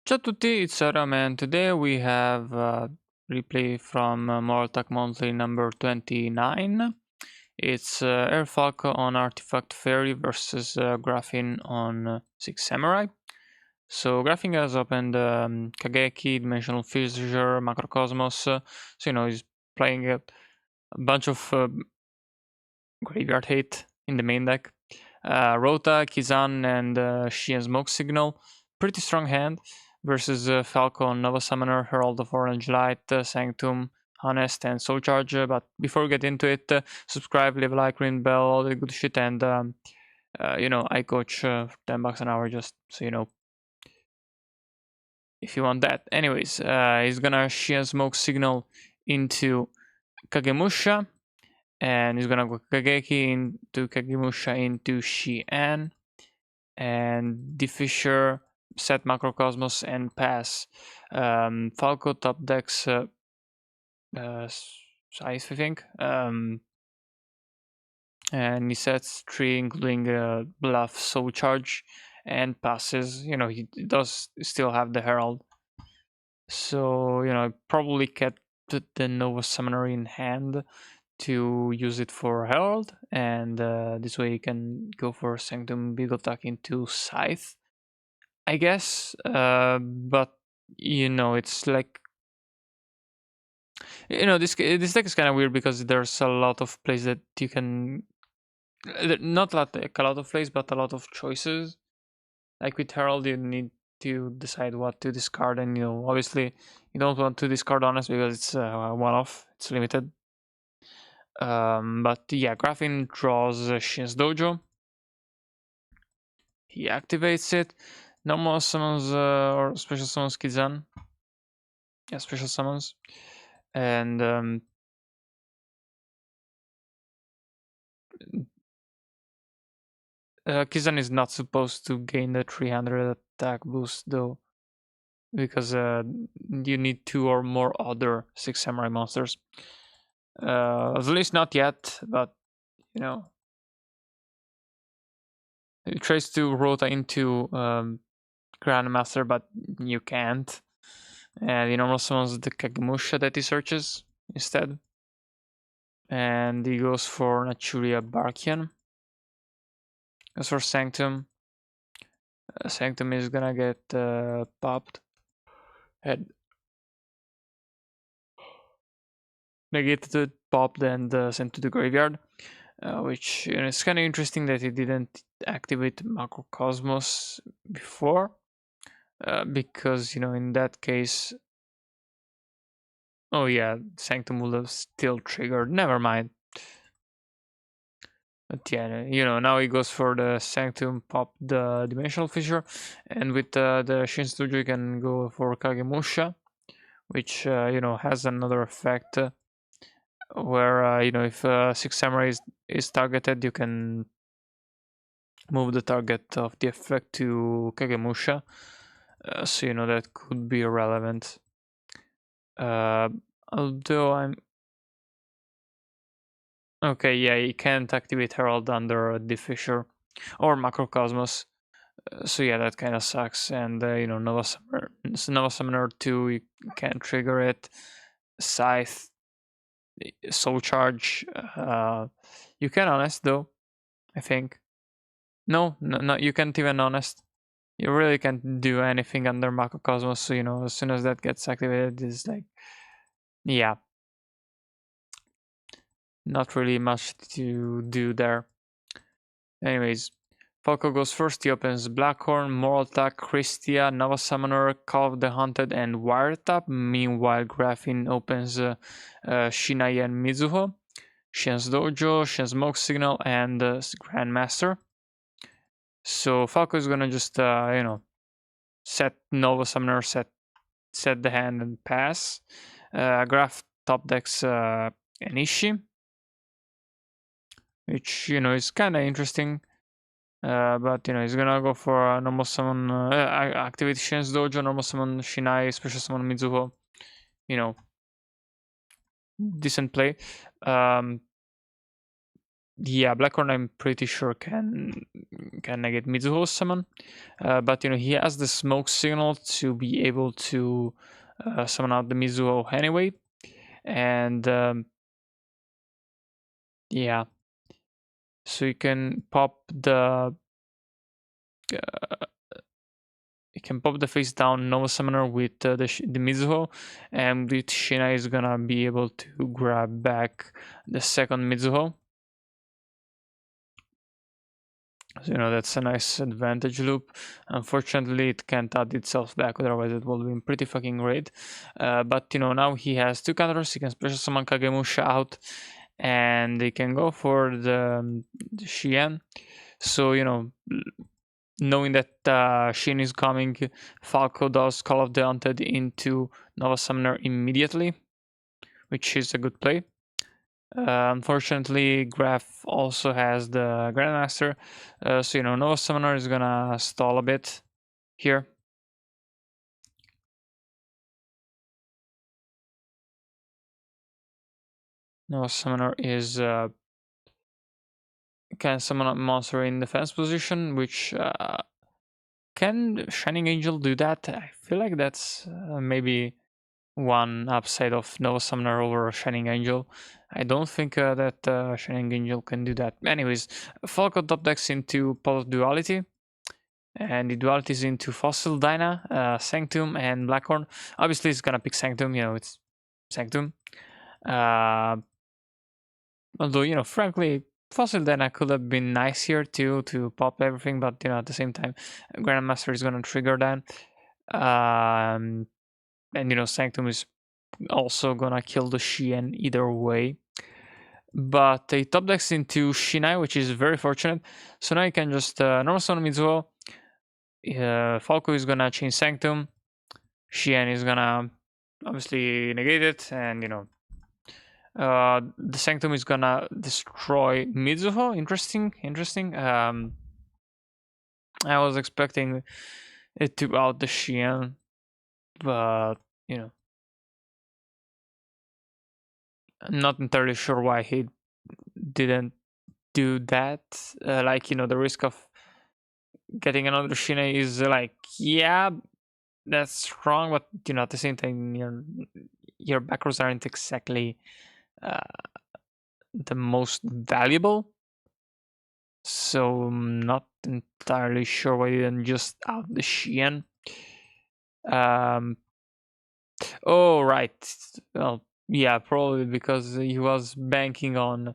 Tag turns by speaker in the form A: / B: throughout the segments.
A: Ciao a tutti, it's Aram and today we have a replay from Mortal Attack Monthly number 29. It's Air Falco on Artifact Fairy versus Graphene on Six Samurai. So Graphene has opened Kageki, Dimensional Fissure, Macrocosmos, so he's playing a bunch of graveyard hate in the main deck. Rota, Kizan, and Shian Smoke Signal. Pretty strong hand versus Falco, Nova Summoner, Herald of Orange Light, Sanctum, Honest, and Soul Charge. But before we get into it, subscribe, leave a like, ring bell, all the good shit, and I coach for $10 an hour just so you know if you want that. Anyways, he's gonna Shian Smoke Signal into Kagemusha. And he's gonna go Kageki into Kagemusha into Shian and Defisher, set Macrocosmos and pass. Falco top decks Scythe, I think. And he sets 3 including Bluff, Soul Charge, and passes. He does still have the Herald. So, probably kept the Nova Summoner in hand to use it for Herald, and this way you can go for Sanctum Big Attack into Scythe, I guess. But it's like this deck is kind of weird because there's a lot of plays that you can not like a lot of plays, but a lot of choices. Like with Herald, you need to decide what to discard, and obviously you don't want to discard Honest because it's one-off, it's limited. But yeah, Graphene draws Shin's Dojo. He activates it. Normal summons or special summons Kizan. Yeah, special summons. And Kizan is not supposed to gain the 300 attack boost though, because you need 2 or more other 6 samurai monsters. At least not yet, but it tries to Rota into Grandmaster, but you can't. And he normal summons the Kagemusha that he searches instead. And he goes for Naturia Barkian. Goes for Sanctum. Sanctum is gonna get popped. Head negated, popped, and sent to the graveyard. Which it's kind of interesting that he didn't activate Macrocosmos before. Because in that case, oh yeah, Sanctum would have still triggered. Never mind. But yeah, now he goes for the Sanctum, pop the Dimensional Fissure, and with the Shin Studio you can go for Kagemusha, which has another effect where if 6 Samurai is targeted, you can move the target of the effect to Kagemusha, so that could be relevant. Although I'm okay, yeah, you can't activate Herald under Defisher or Macrocosmos. So yeah, that kind of sucks. And Nova Summoner 2, you can trigger it. Scythe, Soul Charge. You can Honest though, I think. No, you can't even Honest. You really can't do anything under Macrocosmos. So as soon as that gets activated, it's like, yeah, not really much to do there. Anyways, Falco goes first. He opens Blackhorn, Moral Attack, Christia, Nova Summoner, Call of the Hunted, and Wiretap. Meanwhile, Graphene opens Shinai and Mizuho, Shen's Dojo, Shen's Smoke Signal, and Grandmaster. So Falco is gonna just set Nova Summoner, set the hand and pass. Graph top decks Enishi, which is kind of interesting. But he's gonna go for normal summon, activate Shen's Dojo, normal summon Shinai, special summon Mizuho. Decent play. Yeah, Blackhorn I'm pretty sure can negate Mizuho's summon, but he has the smoke signal to be able to summon out the Mizuho anyway, and yeah, so you can pop the face down Nova Summoner with the Mizuho, and with Shina is gonna be able to grab back the second Mizuho. So, that's a nice advantage loop. Unfortunately, it can't add itself back, otherwise it will be pretty fucking great. But, now he has two counters. He can special summon Kagemusha out, and he can go for the Shien. So, knowing that Shin is coming, Falco does Call of the Undead into Nova Summoner immediately, which is a good play. Unfortunately, Graf also has the Grandmaster, so Nova Summoner is gonna stall a bit here. Nova Summoner is can summon a monster in defense position, which can Shining Angel do that? I feel like that's maybe one upside of Nova Summoner over Shining Angel. I don't think that Shining Angel can do that. Anyways, Falco top decks into Pot of Duality, and the duality is into Fossil Dyna, Sanctum, and Blackhorn. Obviously, it's gonna pick Sanctum. It's Sanctum. Although, frankly, Fossil Dyna could have been nice here too to pop everything, but at the same time, Grandmaster is gonna trigger that. And Sanctum is also gonna kill the Shien either way. But he top decks into Shinai, which is very fortunate. So now you can just normal summon Mizuho. Falco is gonna chain Sanctum. Shien is gonna obviously negate it, and the Sanctum is gonna destroy Mizuho. Interesting. I was expecting it to out the Shien, but I'm not entirely sure why he didn't do that. The risk of getting another Shine is yeah, that's strong, but at the same time, your backrows aren't exactly uh, the most valuable. So I'm not entirely sure why you didn't just out the Shien. Um, oh right, well yeah, probably because he was banking on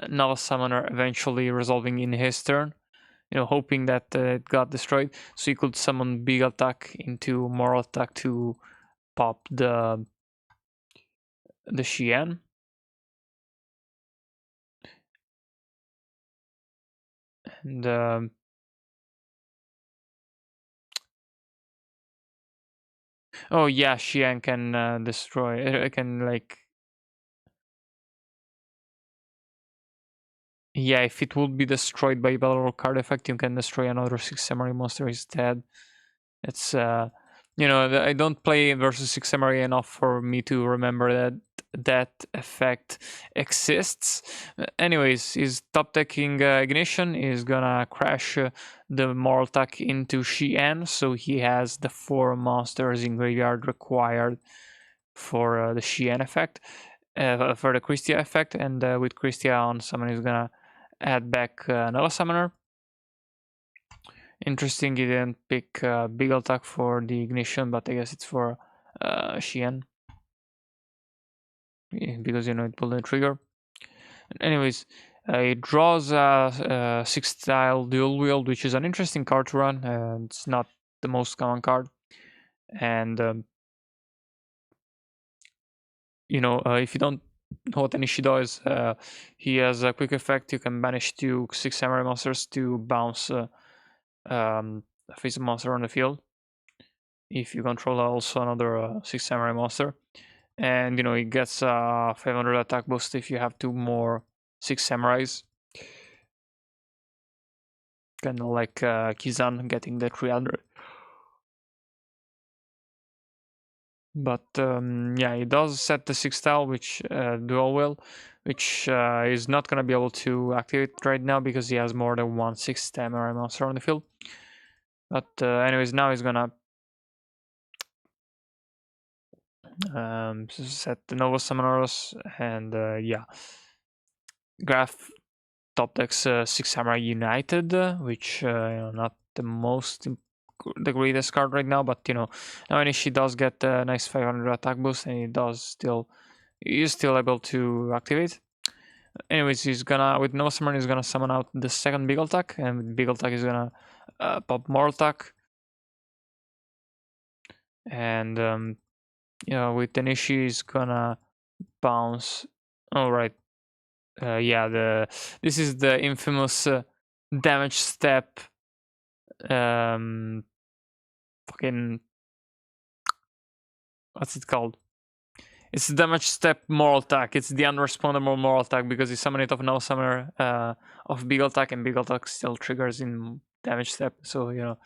A: Nova Summoner eventually resolving in his turn. Hoping that it got destroyed, so you could summon big attack into moral attack to pop the Shien. And oh yeah, Shien can destroy. It can yeah, if it would be destroyed by battle card effect, you can destroy another 6 samurai monster instead. It's I don't play versus 6 samurai enough for me to remember that effect exists. Anyways, his top decking Ignition is gonna crash the moral attack into Shien, so he has the 4 monsters in graveyard required for the Shien effect, for the Christia effect, and with Christia on, someone is gonna add back Nova Summoner. Interesting, he didn't pick Big Attack for the Ignition, but I guess it's for Shien. Because, it pulled the trigger. Anyways, it draws a 6-style Dual Wield, which is an interesting card to run. It's not the most common card. And, if you don't know what an Ishido is, he has a quick effect. You can banish 2 6 samurai monsters to bounce a face monster on the field. If you control also another 6 samurai monster. And it gets a 500 attack boost if you have 2 more 6 samurais. Kind of like Kizan getting the 300. But yeah, it does set the 6 style, which Dual will. which is not gonna be able to activate right now because he has more than one 6 stamina monster on the field. But anyways, now he's gonna set the Nova Summoners and yeah, graph top decks 6 Samurai United, which not the greatest card right now, but now Inishi does get a nice 500 attack boost, and he is still able to activate. Anyways, he's gonna with no summon, he's gonna summon out the second big attack, and with big attack he's gonna pop more attack, and with Inishi he's gonna bounce. All right, yeah, this is the infamous damage step. Fucking what's it called? It's the damage step moral attack. It's the unrespondable moral attack because you summon it off no summoner of big attack, and big attack still triggers in damage step. So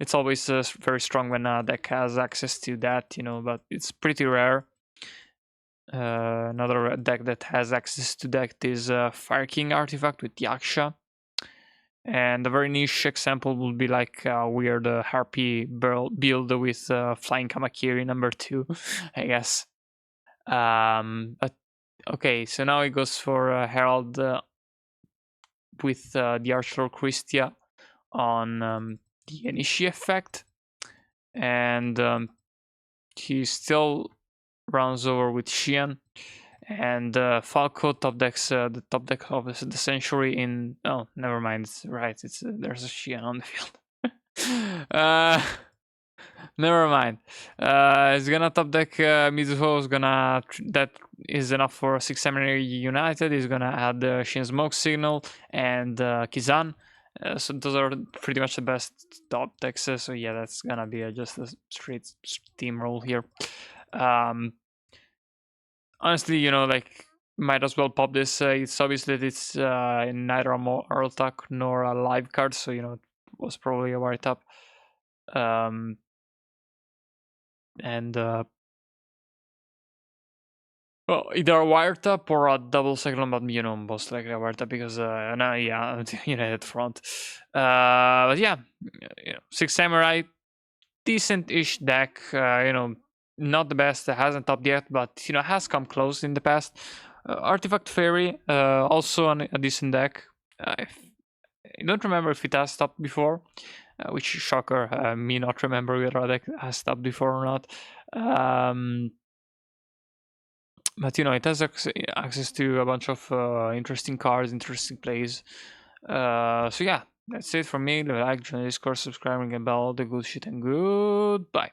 A: it's always very strong when a deck has access to that. But it's pretty rare. Another deck that has access to that is Fire King artifact with Yaksha. And a very niche example would be like a weird Harpy build with Flying Kamakiri #2, I guess. But okay, so now it goes for Herald with the Archlord Christia on the Inishi effect, and he still rounds over with Xian, and Falco top decks the top deck of the century in. Oh, never mind. It's right. There's a Xian on the field. Never mind. It's gonna top deck Mizuho. Is gonna that is enough for 6 Seminary United. He's gonna add Shin Smoke Signal and Kizan. So those are pretty much the best top decks. So yeah, that's gonna be just a straight steamroll here. Honestly, like might as well pop this. It's obvious that it's neither a Moral Attack nor a live card, so it was probably a wire tap. And well, either a wiretap or a double cyclone, but most likely a wiretap because no, yeah, United Front. But yeah, 6 Samurai, decent-ish deck. Not the best, hasn't topped yet, but has come close in the past. Artifact Fairy, also a decent deck. I don't remember if it has topped before, which shocker, me not remember whether a deck has topped before or not. But it has access to a bunch of interesting cards, interesting plays. So yeah, that's it from me. Like, join the Discord, subscribe, and get all the good shit, and goodbye.